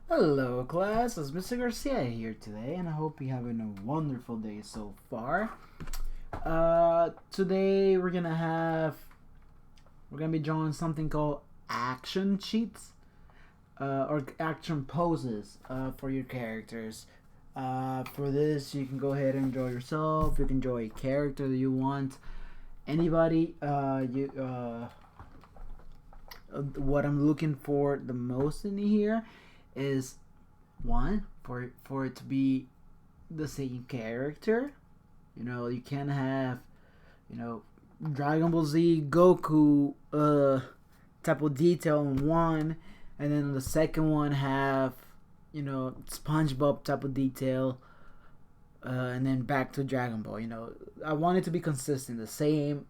Hello class, it's Mr. Garcia here today and I hope you're having a wonderful day so far. Today we're gonna be drawing something called action sheets or action poses for your characters. For this you can go ahead and draw yourself, you can draw a character that you want, anybody. What I'm looking for the most in here is one for it to be the same character. You can have Dragon Ball Z Goku type of detail in one, and then the second one have SpongeBob type of detail, and then back to Dragon Ball. I want it to be consistent, the same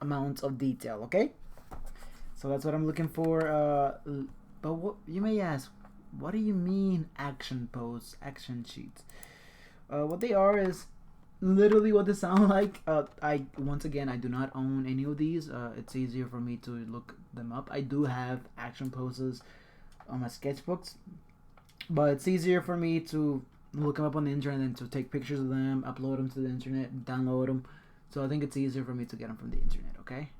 amounts of detail. Okay, so that's what I'm looking for. But what you may ask, what do you mean action pose, action sheets? What they are is literally what they sound like. I once again I do not own any of these. It's easier for me to look them up. I do have action poses on my sketchbooks, but it's easier for me to look them up on the internet and to take pictures of them, upload them to the internet, download them. So I think it's easier for me to get them from the internet. Okay,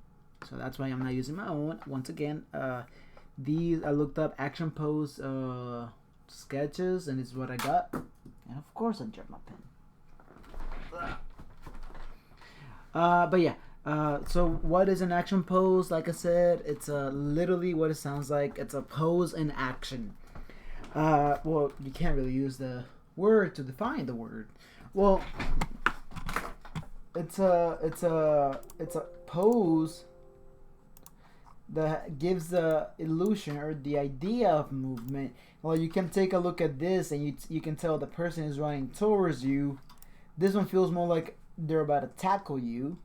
so that's why I'm not using my own. Once again, these I looked up action pose sketches, and this is what I got. And of course, I dropped my pen. But yeah. So what is an action pose? Like I said, it's literally what it sounds like. It's a pose in action. Well, you can't really use the word to define the word. Well, it's a pose that gives the illusion or the idea of movement. Well, you can take a look at this and you can tell the person is running towards you. This one feels more like they're about to tackle you.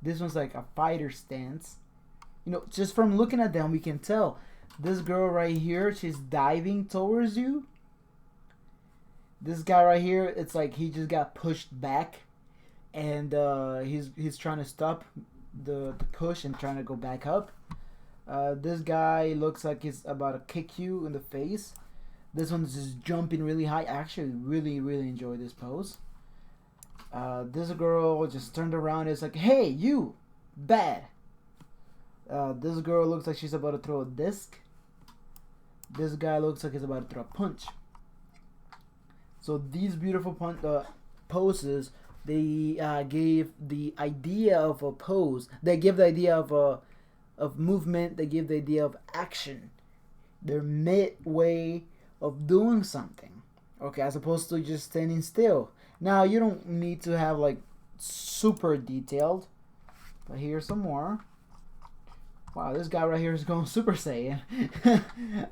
This one's like a fighter stance. Just from looking at them, we can tell. This girl right here, she's diving towards you. This guy right here, it's like he just got pushed back, and he's trying to stop the push and trying to go back up. This guy looks like he's about to kick you in the face. This one's just jumping really high. I actually really enjoy this pose. This girl just turned around. It's like, hey, you, bad. This girl looks like she's about to throw a disc. This guy looks like he's about to throw a punch. So these beautiful poses, they gave the idea of a pose. They give the idea of movement. They give the idea of action. They're midway of doing something. Okay, as opposed to just standing still. Now you don't need to have like super detailed, but here's some more. Wow, this guy right here is going Super Saiyan.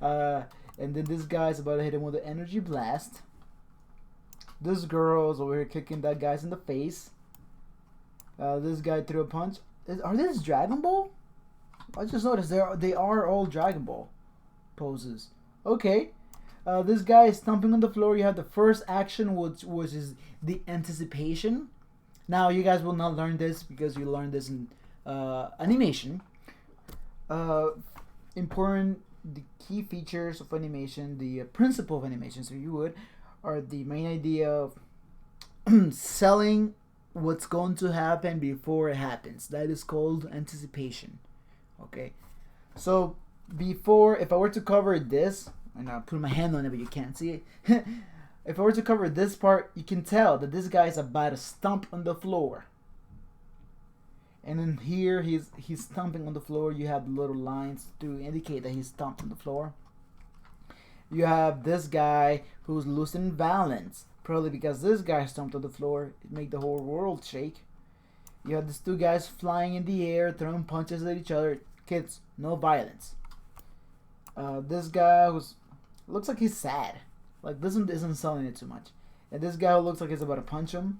And then this guy's about to hit him with an energy blast. This girl's over here kicking that guy's in the face. This guy threw a punch. Are these Dragon Ball? I just noticed they are all Dragon Ball poses. Okay. This guy is stomping on the floor. You have the first action, which is the anticipation. Now, you guys will not learn this because you learned this in animation. Important, the key features of animation, the principle of animation, so you would, are the main idea of selling what's going to happen before it happens. That is called anticipation. Okay, so before, if I were to cover this, and I'll put my hand on it but you can't see it. If I were to cover this part, you can tell that this guy is about to stomp on the floor. And then here he's stomping on the floor. You have little lines to indicate that he's stomped on the floor. You have this guy who's losing balance, probably because this guy stomped on the floor. It made the whole world shake. You have these two guys flying in the air, throwing punches at each other. Kids, no violence. This guy who's looks like he's sad. Like, this one isn't selling it too much. And this guy who looks like he's about to punch him.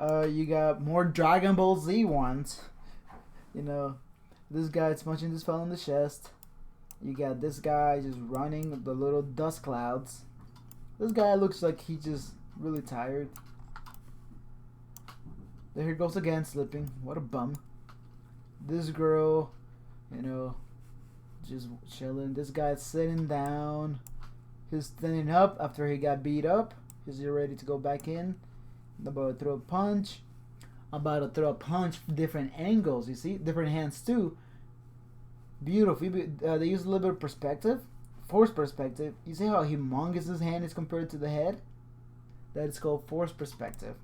You got more Dragon Ball Z ones. This guy's punching this fellow in the chest. You got this guy just running the little dust clouds. This guy looks like he's just really tired. There he goes again, slipping. What a bum. This girl, just chilling. This guy's sitting down. He's standing up after he got beat up. He's ready to go back in. I'm about to throw a punch. I'm about to throw a punch from different angles. You see? Different hands too. Beautiful. They use a little bit of perspective. Force perspective. You see how humongous his hand is compared to the head? That is called force perspective.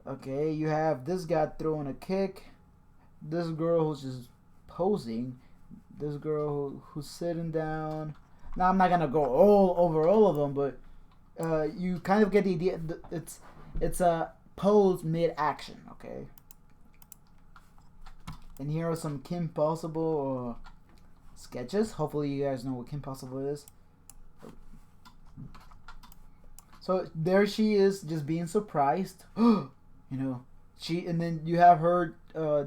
Okay, you have this guy throwing a kick. This girl who's just posing. This girl who's sitting down. Now I'm not gonna go all over all of them, but you kind of get the idea. It's a pose mid-action, okay? And here are some Kim Possible sketches. Hopefully you guys know what Kim Possible is. So there she is, just being surprised. You know, and then you have her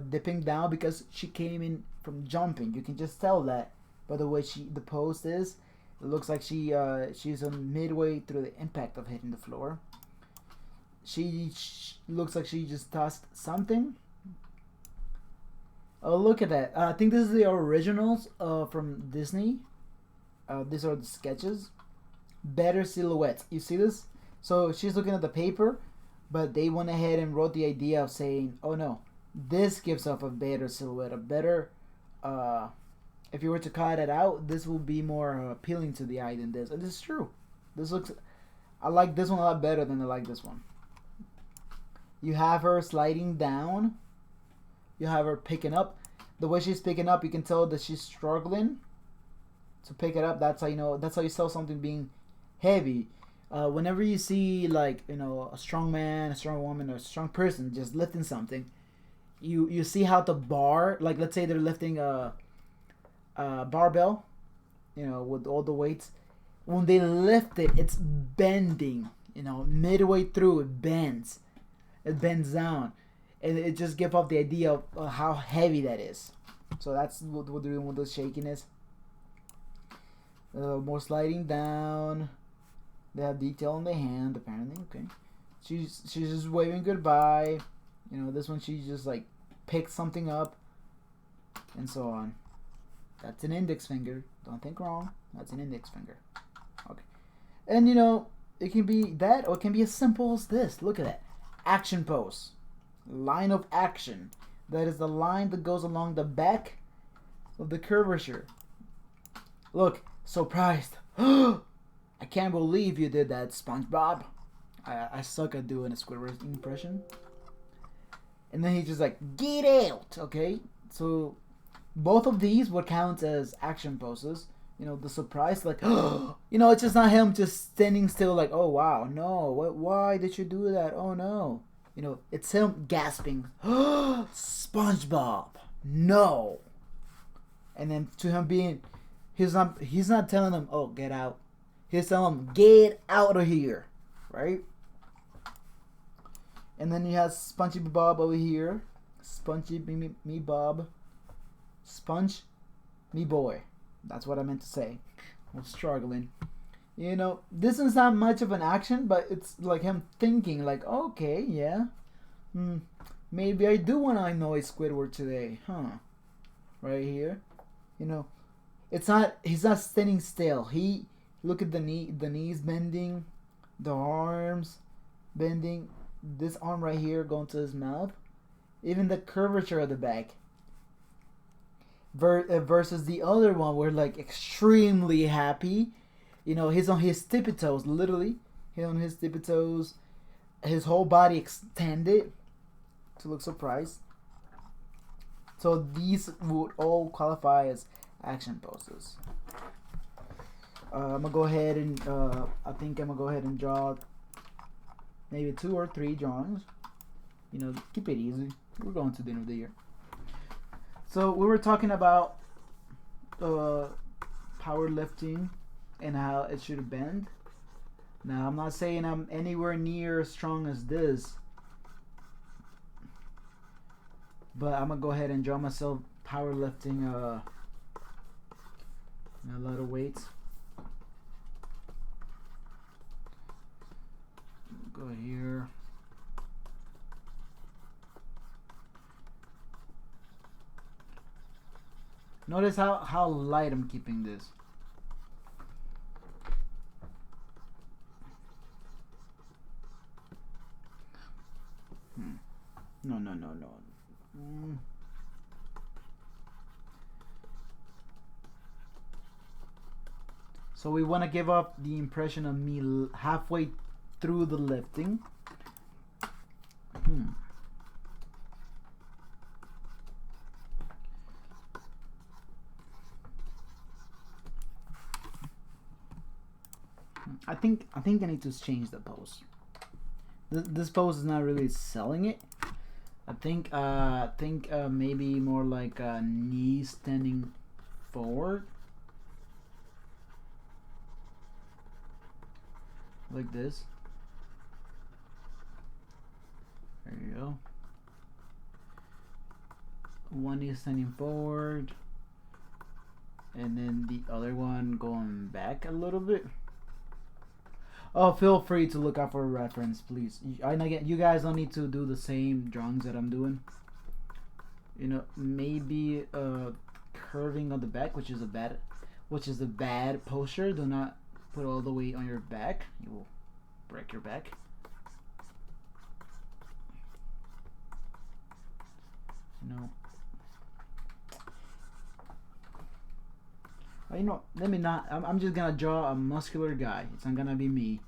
dipping down because she came in from jumping. You can just tell that by the way the pose is. It looks like she's on midway through the impact of hitting the floor. She looks like she just tossed something. Oh, look at that. I think this is the originals from Disney. These are the sketches. Better silhouettes. You see this? So she's looking at the paper, but they went ahead and wrote the idea of saying, oh no, this gives off a better silhouette, a better, if you were to cut it out, this will be more appealing to the eye than this. And this is true. I like this one a lot better than I like this one. You have her sliding down. You have her picking up. The way she's picking up, you can tell that she's struggling to pick it up. That's how you know. That's how you tell something being heavy. Whenever you see, like, you know, a strong man, a strong woman, or a strong person just lifting something, you see how the bar, like, let's say they're lifting a barbell, you know, with all the weights. When they lift it, it's bending. You know, midway through, it bends. It bends down. And it just gives off the idea of how heavy that is. So that's what they're doing with the shakiness. More sliding down. They have detail on the hand, apparently. Okay. She's just waving goodbye. You know, this one she just like picks something up. And so on. That's an index finger. Don't think wrong. That's an index finger. Okay. And you know, it can be that, or it can be as simple as this. Look at that. Action pose. Line of action. That is the line that goes along the back of the curvature. Look, surprised. I can't believe you did that, SpongeBob. I suck at doing a Squidward impression. And then he's just like, get out, okay? So both of these would count as action poses. You know, the surprise, like, you know, it's just not him just standing still like, oh wow, no, why did you do that? Oh no. You know, it's him gasping, SpongeBob, no. And then to him being, he's not telling him, oh, get out. He's telling him, get out of here, right? And then you have Spongy Bob over here. Spongy me Bob. Sponge me boy. That's what I meant to say. I was struggling. You know, this is not much of an action, but it's like him thinking, like, okay, yeah. Maybe I do want to annoy Squidward today, huh? Right here. You know, he's not standing still. Look at the knees bending, the arms bending, this arm right here going to his mouth. Even the curvature of the back. Versus the other one, we're like extremely happy. You know, he's on his tippy toes, literally. He's on his tippy toes. His whole body extended to look surprised. So these would all qualify as action poses. I'm gonna go ahead and I think I'm gonna go ahead and draw maybe 2 or 3 drawings. You know, keep it easy. We're going to the end of the year. So we were talking about powerlifting and how it should bend. Now I'm not saying I'm anywhere near as strong as this, but I'm gonna go ahead and draw myself powerlifting a lot of weights. Go here. Notice how light I'm keeping this. No, no, no, no. So we want to give off the impression of me halfway through the lifting. I think I need to change the pose. This pose is not really selling it. I think maybe more like knees standing forward, like this. There you go. One knee standing forward, and then the other one going back a little bit. Oh, feel free to look out for a reference, please. You guys don't need to do the same drawings that I'm doing. You know, maybe curving on the back, which is a bad posture. Do not put all the weight on your back. You will break your back. No. You know, let me not. I'm just gonna draw a muscular guy. It's not gonna be me.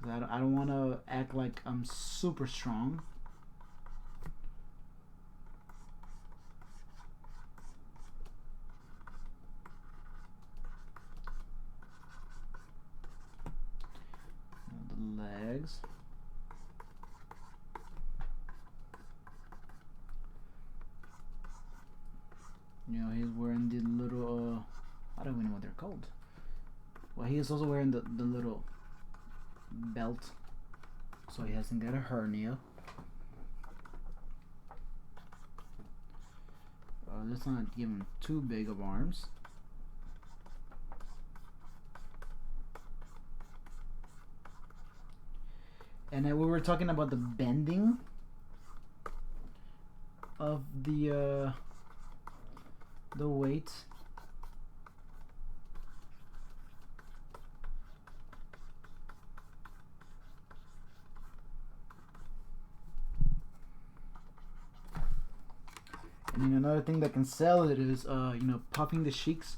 Cause I don't want to act like I'm super strong. The legs. You know, he's wearing the little, I don't even know what they're called. Well, he is also wearing the little belt, so he hasn't got a hernia. Let's not give him too big of arms. And then we were talking about the bending of the weight. And then another thing that can sell it is, you know, puffing the cheeks.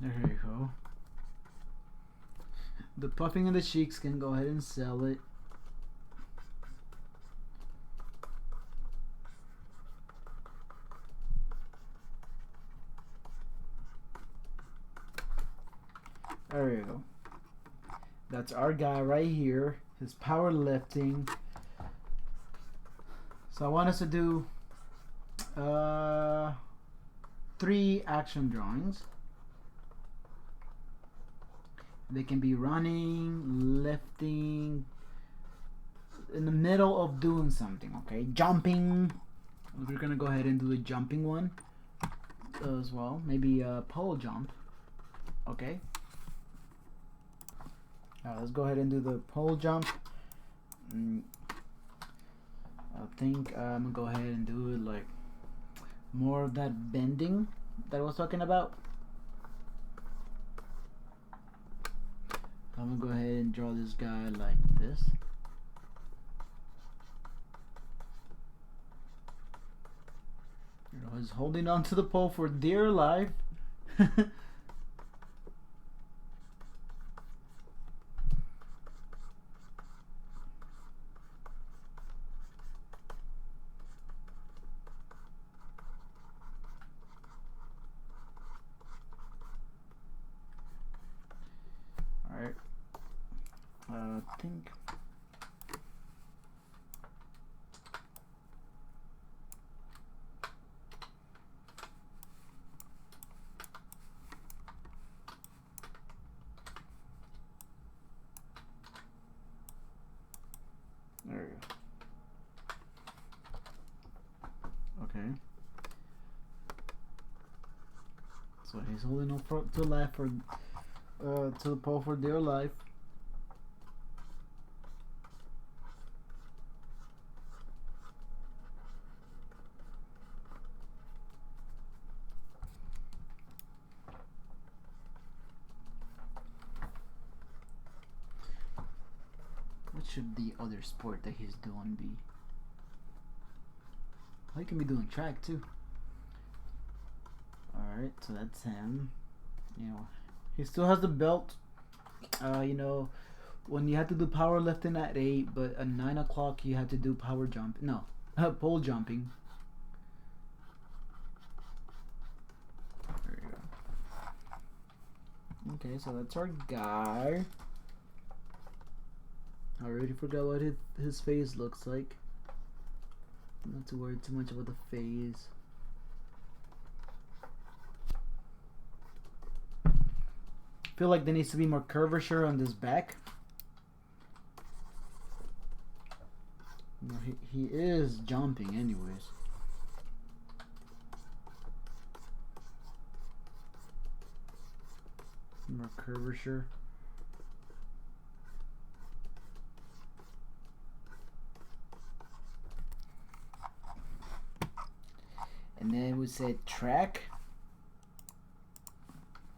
There you go. The puffing of the cheeks can go ahead and sell it. There you go. That's our guy right here. His powerlifting. So I want us to do 3 action drawings. They can be running, lifting, in the middle of doing something, okay? Jumping. We're gonna go ahead and do the jumping one as well. Maybe a pole jump, okay? Let's go ahead and do the pole jump. I think I'm gonna go ahead and do it like more of that bending that I was talking about. I'm gonna go ahead and draw this guy like this. You know, he's holding on to the pole for dear life. Alright. I think. There you go. Okay. So he's holding on to life for to the pole for dear life. What should the other sport that he's doing be? Well, he can be doing track too. Alright, so that's him. You know, he still has the belt. You know, when you had to do powerlifting at 8, but at 9 o'clock you had to do power jump. No, pole jumping. There you go. Okay, so that's our guy. I already forgot what his face looks like. Not to worry too much about the face. Feel like there needs to be more curvature on this back. You know, he is jumping anyways. More curvature. And then we said track.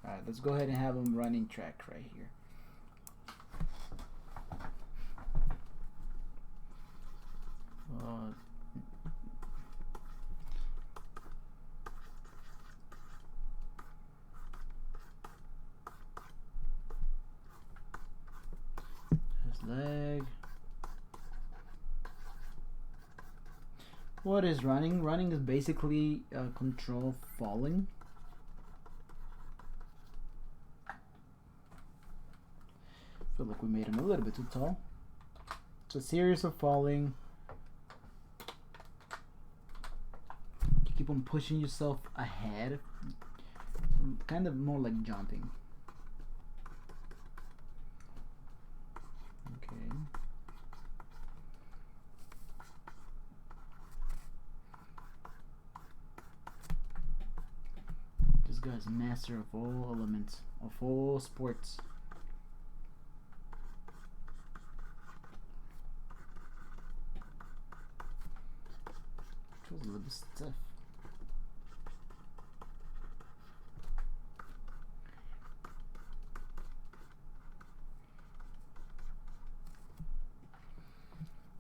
Alright, let's go ahead and have him running track right here. His leg. What is running? Running is basically control falling. Feel like we made him a little bit too tall. It's a series of falling. You keep on pushing yourself ahead. Kind of more like jumping. Okay. This guy's a master of all elements, of all sports. Feels a little bit stiff.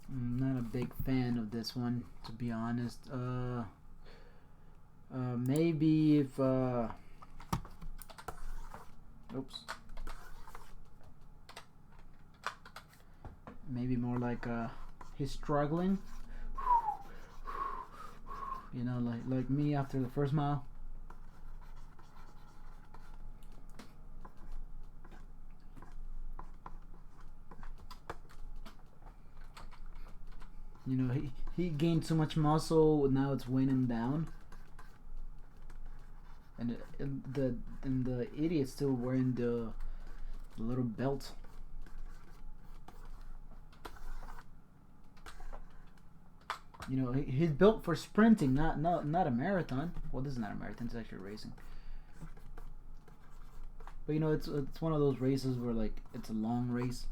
I'm not a big fan of this one, to be honest. Maybe if oops. Maybe more like he's struggling. You know, like me after the first mile. You know, he gained too much muscle. Now it's weighing him down. And the idiot's still wearing the little belt. You know, he's built for sprinting, not a marathon. Well, this is not a marathon; it's actually racing. But you know, it's one of those races where like it's a long race.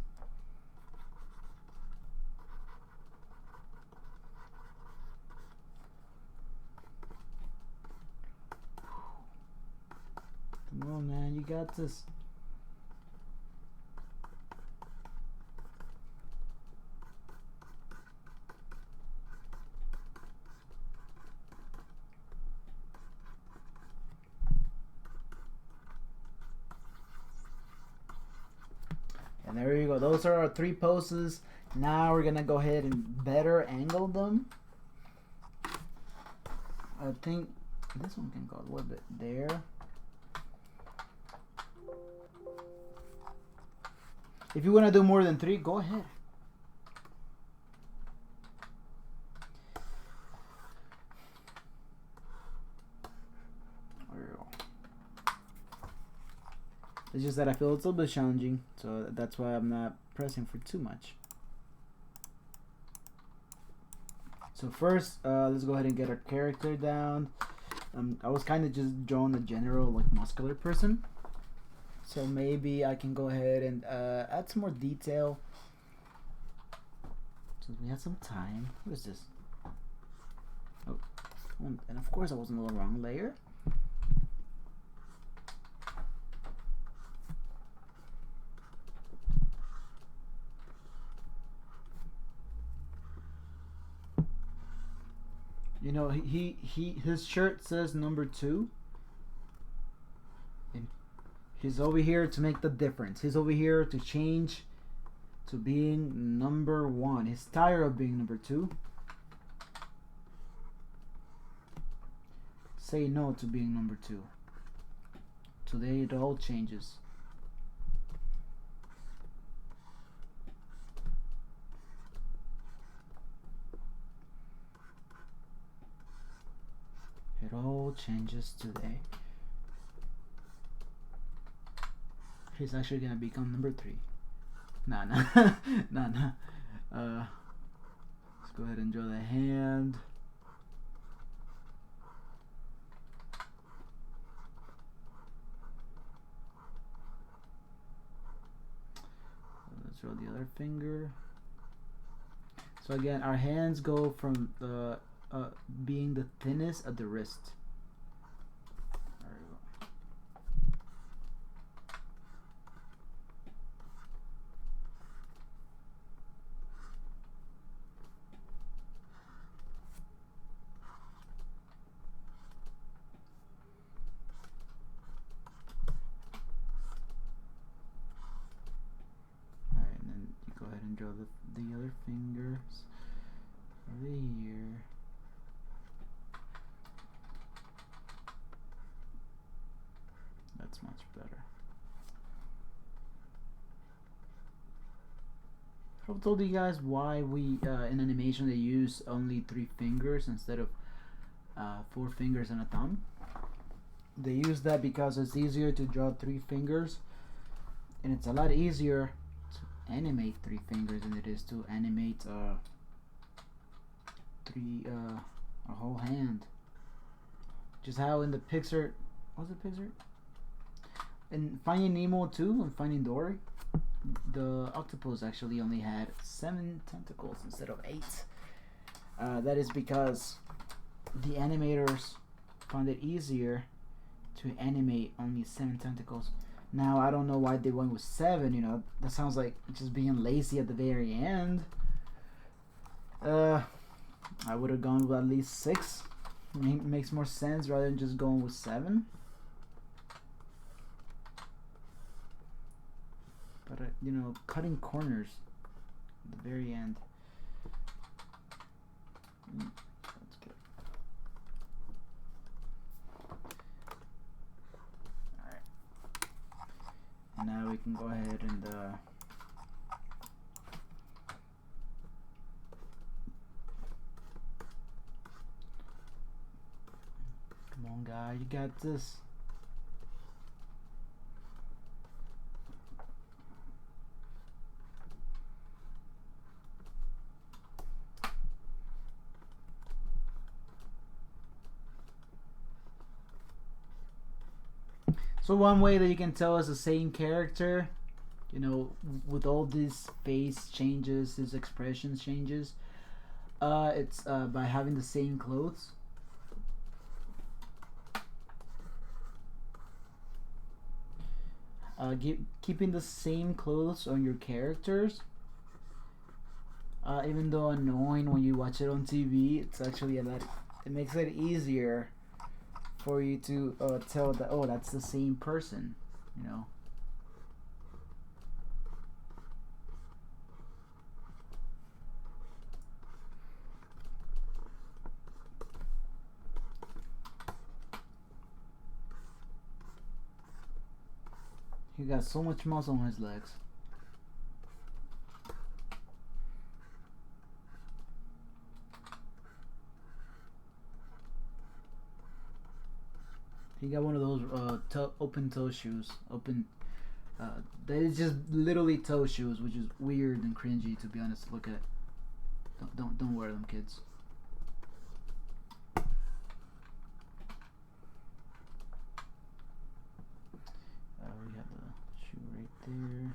Come on, man, you got this. And there you go. Those are our 3 poses. Now we're gonna go ahead and better angle them. I think this one can go a little bit there. If you want to do more than 3, go ahead. It's just that I feel it's a little bit challenging, so that's why I'm not pressing for too much. So first, let's go ahead and get our character down. I was kind of just drawing a general like muscular person. So maybe I can go ahead and add some more detail. So we have some time. What is this? Oh, and of course I was on the wrong layer. You know, his shirt says number 2. And he's over here to make the difference. He's over here to change to being number 1. He's tired of being number 2. Say no to being number 2. Today it all changes. It all changes today. He's actually gonna become number 3. Nah. Nah. Let's go ahead and draw the hand. Let's draw the other finger. So again, our hands go from the being the thinnest at the wrist. There we go. Alright, and then you go ahead and draw the other fingers over here. That's much better. I've told you guys why we in animation they use only 3 fingers instead of 4 fingers and a thumb. They use that because it's easier to draw 3 fingers, and it's a lot easier to animate 3 fingers than it is to animate a whole hand. Just how in the Pixar, what's it, Pixar? In Finding Nemo 2 and Finding Dory, the octopus actually only had 7 tentacles instead of 8. That is because the animators found it easier to animate only 7 tentacles. Now I don't know why they went with 7. You know, that sounds like just being lazy at the very end. I would have gone with at least 6. Makes more sense rather than just going with 7. But you know, cutting corners at the very end. That's good. Alright. And now we can go ahead and come on, guy, you got this. So one way that you can tell it's the same character, you know, with all these face changes, his expression changes, it's by having the same clothes. Keeping the same clothes on your characters, even though annoying when you watch it on TV, it's actually a lot. It makes it easier for you to tell that, oh, that's the same person, you know. He got so much muscle on his legs. He got one of those open toe shoes. That is just literally toe shoes, which is weird and cringy, to be honest. Look at. Don't wear them, kids. there.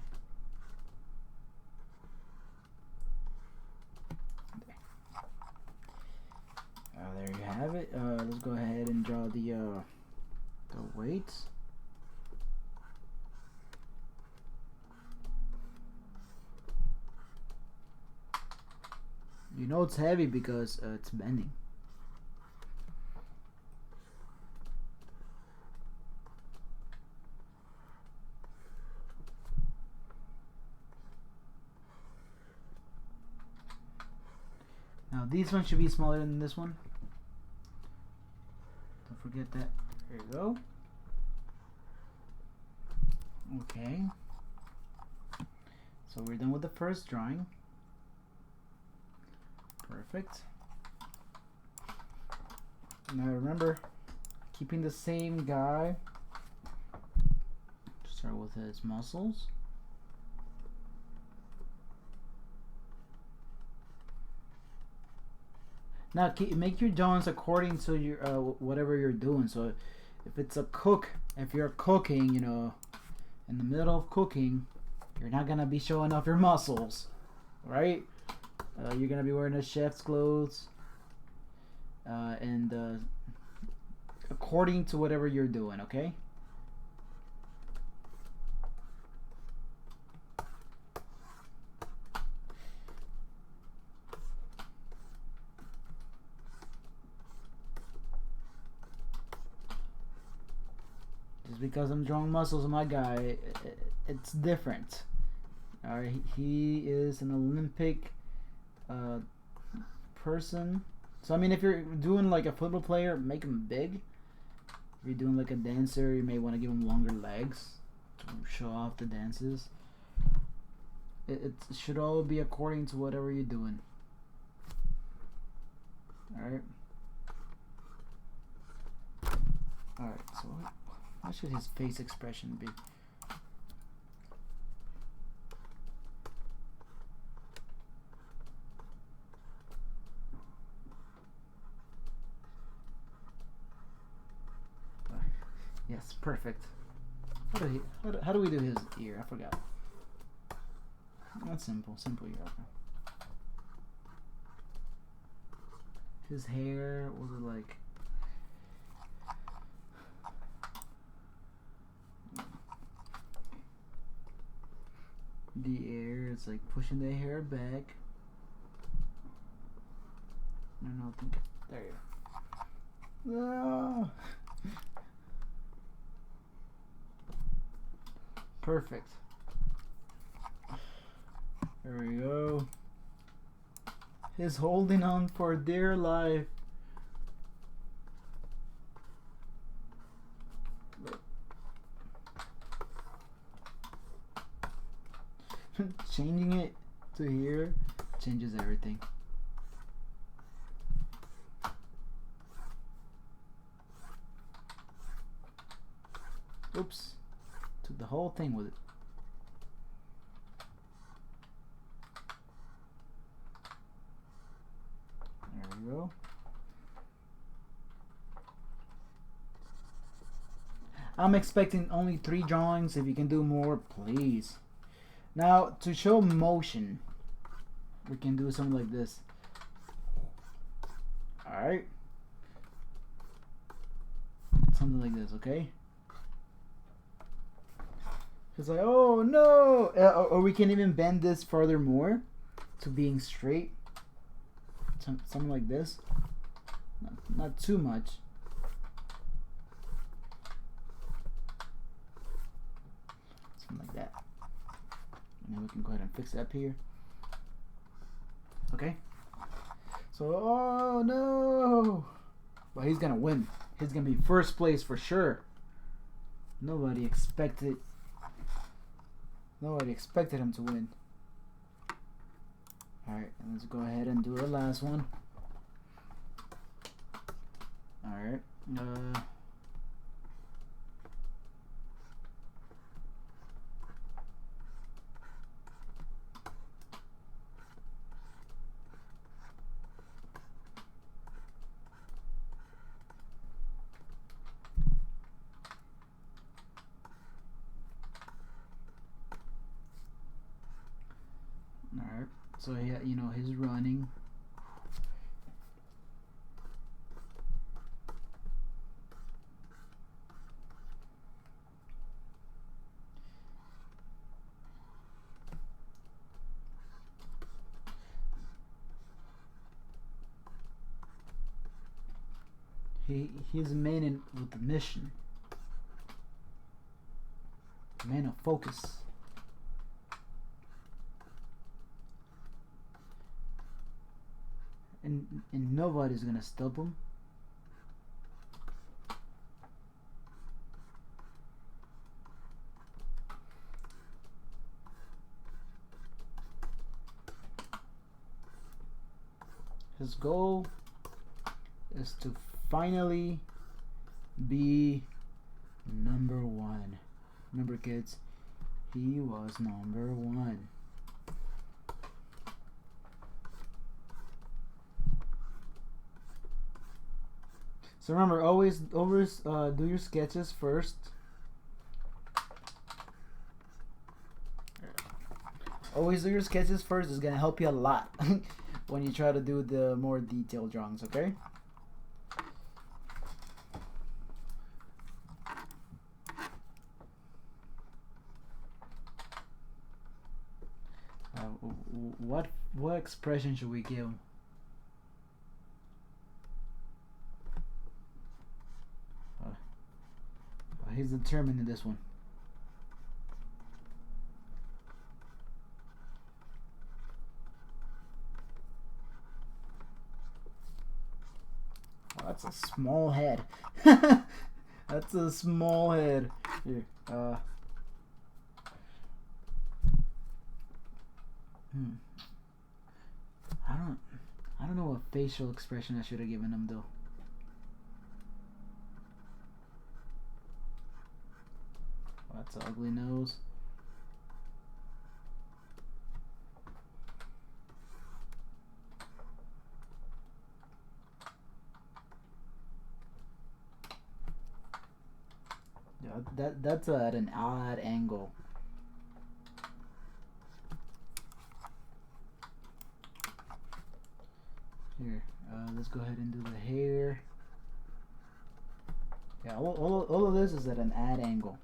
There you have it. Let's go ahead and draw the weights. You know it's heavy because it's bending. Now these ones should be smaller than this one. Don't forget that. There you go. Okay. So we're done with the first drawing. Perfect. Now remember, keeping the same guy. Start with his muscles. Now make your drawings according to your whatever you're doing. So if it's a cook, if you're cooking, you know, in the middle of cooking, you're not gonna be showing off your muscles, right? You're gonna be wearing a chef's clothes, and according to whatever you're doing, okay? Just because I'm drawing muscles on my guy, it's different. All right, he is an Olympic person. So I mean, if you're doing like a football player, make him big. If you're doing like a dancer, you may want to give him longer legs to show off the dances. It should all be according to whatever you're doing. Alright. Alright, so what should his face expression be? Yes, perfect. How do we do his ear? I forgot. That's simple. Simple ear. Okay. His hair, was it like... The air, it's like pushing the hair back. No, think... There you go. No. Perfect. There we go. He's holding on for dear life. Changing it to here changes everything. Oops. Took the whole thing with it. There we go. I'm expecting only 3 drawings. If you can do more, please. Now, to show motion, we can do something like this. Alright. Something like this, okay? It's like, oh no! Or we can even bend this further more to being straight. Something like this. Not too much. Something like that. And then we can go ahead and fix it up here. Okay. So, oh no! Well, he's gonna win. He's gonna be first place for sure. Nobody expected him to win. Alright, let's go ahead and do the last one. Alright. Alright, so yeah, you know, he's running. He's a man with a mission. A man of focus. And nobody's gonna stop him. His goal is to finally be number one. Remember, kids, he was number one. So remember, always do your sketches first. Always do your sketches first. It's gonna help you a lot when you try to do the more detailed drawings. Okay. What expression should we give him? He's determined in this one. Oh, that's a small head. That's a small head. Here, I don't know what facial expression I should have given him though. Oh, that's an ugly nose. Yeah, that's at an odd angle. Here, let's go ahead and do the hair. Yeah, all of this is at an odd angle.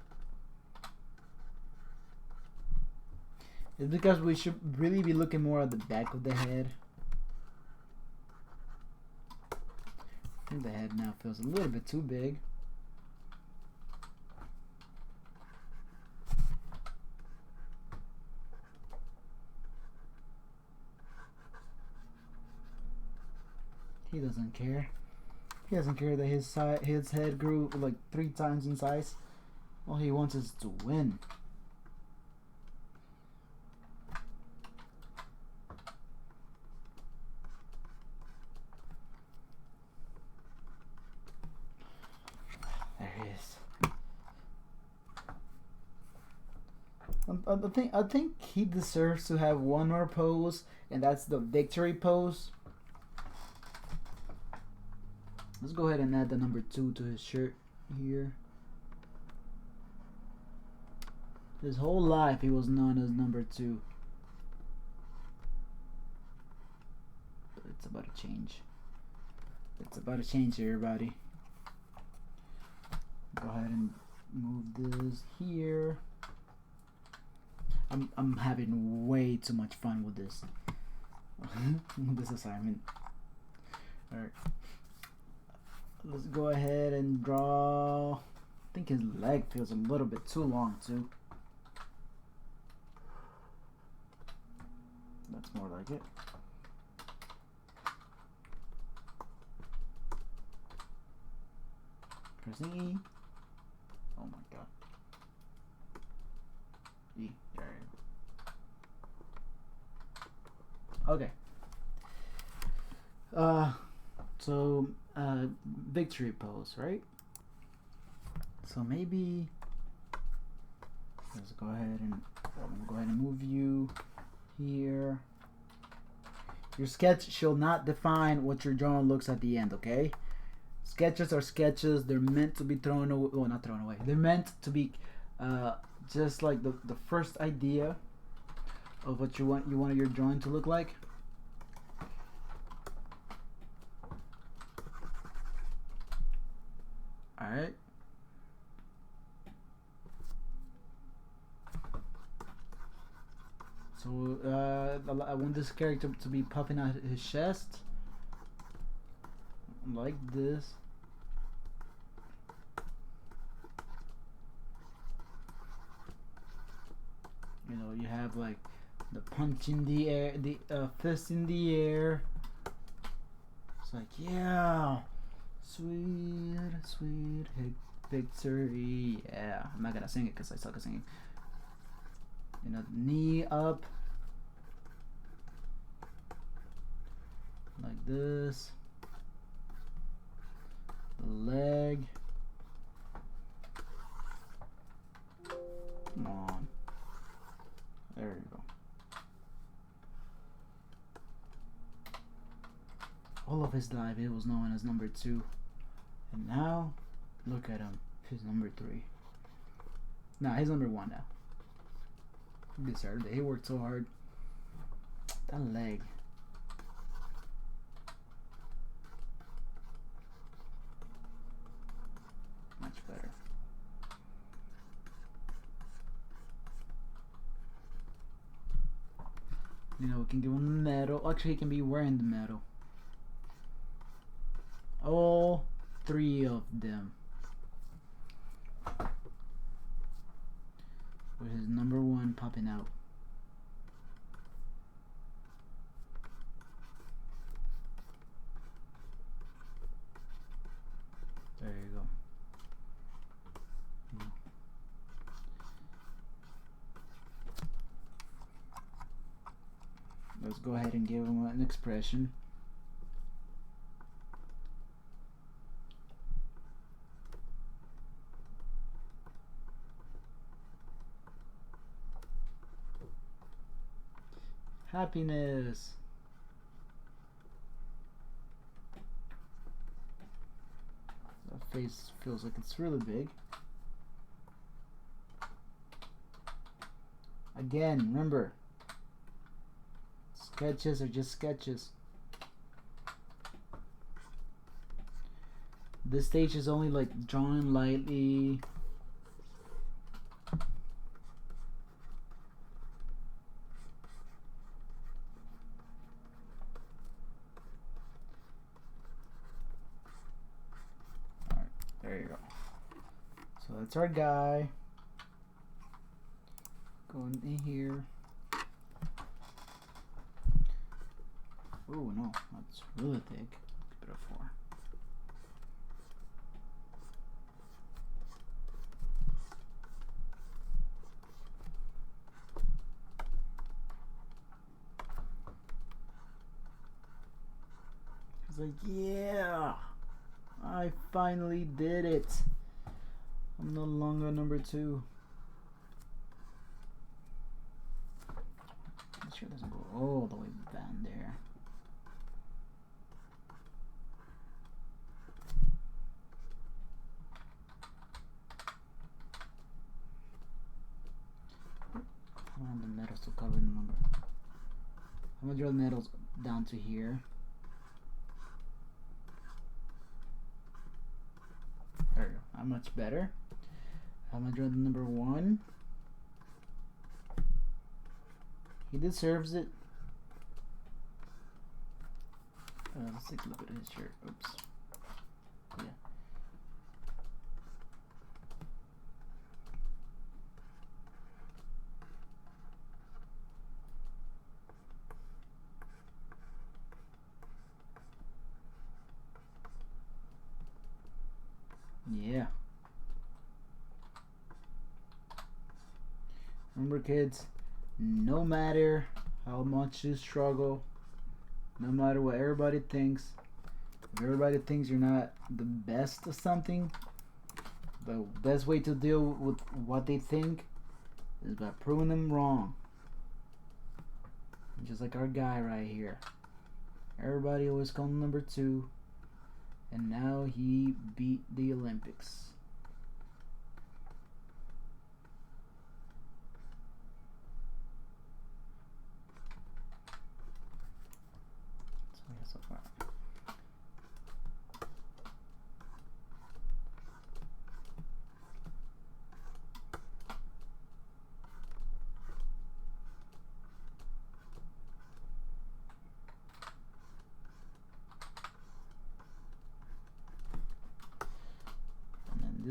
It's because we should really be looking more at the back of the head. I think the head now feels a little bit too big. He doesn't care. He doesn't care that his head grew like 3 times in size. All he wants is to win. There he is. I think he deserves to have one more pose, and that's the victory pose. Let's go ahead and add the number 2 to his shirt here. His whole life he was known as number 2. But it's about to change. It's about to change, everybody. Go ahead and move this here. I'm having way too much fun with this. This assignment. Alright. Let's go ahead and draw. I think his leg feels a little bit too long too. That's more like it. Pressing E. Oh my god. E. There you go. Okay. So victory pose, right? So maybe let's go ahead and move you here. Your sketch shall not define what your drawing looks at the end, okay? Sketches are sketches. They're meant to be thrown away. Well, not thrown away. They're meant to be just like the first idea of what you want your drawing to look like. All right. So I want this character to be popping out his chest like this. You know, you have like the punch in the air, the fist in the air. It's like, yeah, sweet, sweet victory. Yeah, I'm not gonna sing it because I suck at singing. You know, knee up like this. The leg. Come on. There you go. All of his life he was known as number 2. And now, look at him. He's number 3. Nah, he's number 1 now. He deserved it. He worked so hard. That leg. Much better. You know, we can give him the medal. Actually, he can be wearing the medal. All 3 of them. With his number 1 popping out. There you go. Let's go ahead and give him an expression. Happiness. That face feels like it's really big. Again, remember, sketches are just sketches. This stage is only like drawing lightly. Alright, there you go. So that's our guy. Going in here. Oh no, that's really thick. Keep it at 4. He's like, yeah, I finally did it. I'm no longer number 2. Make sure it doesn't go all the way down there. I want the medals to cover the number. I'm gonna draw the medals down to here. There we go. I'm much better. I'm gonna draw the number 1. He deserves it. Let's take a look at his shirt. Oops. Yeah. Yeah. Remember, kids, no matter how much you struggle, no matter what everybody thinks, if everybody thinks you're not the best of something, the best way to deal with what they think is by proving them wrong. Just like our guy right here. Everybody always called him number 2, and now he beat the Olympics.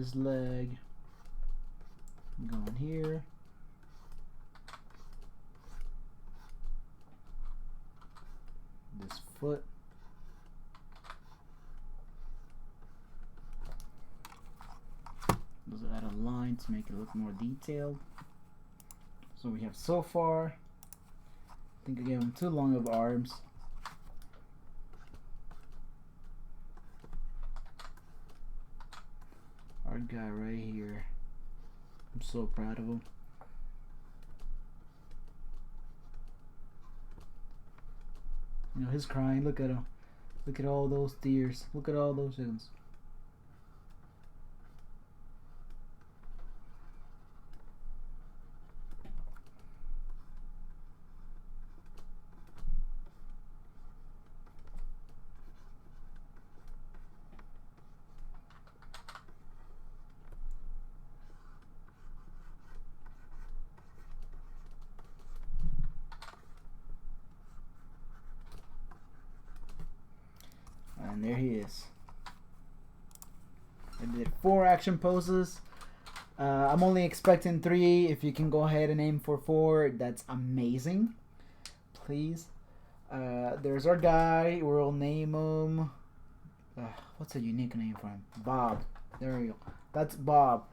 this leg. Going here. This foot. Let's add a line to make it look more detailed. So we have so far. I think I gave him too long of arms. Our guy right here. I'm so proud of him. You know, he's crying. Look at him. Look at all those tears. Look at all those things. And there he is. I did 4 action poses. I'm only expecting 3. If you can go ahead and aim for 4, that's amazing. Please. There's our guy. We'll name him. What's a unique name for him? Bob. There we go. That's Bob.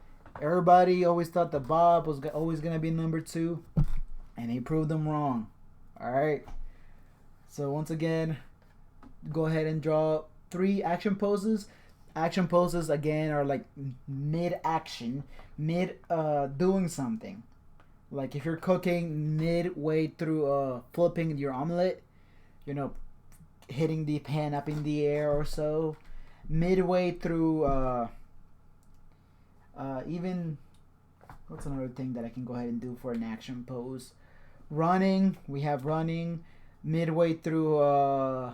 Everybody always thought that Bob was always going to be number 2. And he proved them wrong. Alright. So once again, go ahead and draw 3 action poses. Action poses again are like mid-action, doing something. Like if you're cooking, midway through flipping your omelet, you know, hitting the pan up in the air or so. Midway through, even what's another thing that I can go ahead and do for an action pose? Running. We have running. Midway through,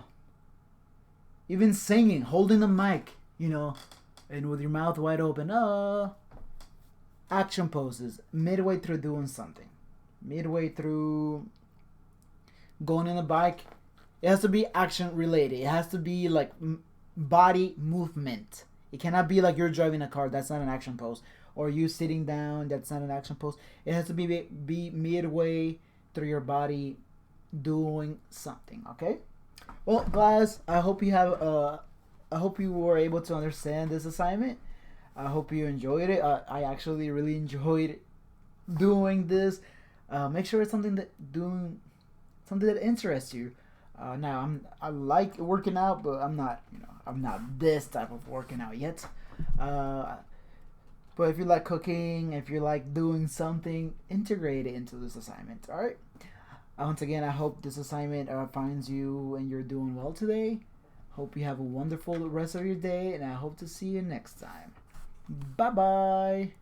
even singing, holding the mic, you know, and with your mouth wide open. Action poses. Midway through doing something. Midway through going on a bike. It has to be action related. It has to be like body movement. It cannot be like you're driving a car. That's not an action pose. Or you sitting down. That's not an action pose. It has to be midway through your body doing something. Okay. Well, guys, I hope you were able to understand this assignment. I hope you enjoyed it. I actually really enjoyed doing this. Make sure it's something that interests you. Now I like working out, but I'm not this type of working out yet. But if you like cooking, if you like doing something, integrate it into this assignment. All right. Once again, I hope this assignment finds you and you're doing well today. Hope you have a wonderful rest of your day, and I hope to see you next time. Bye-bye.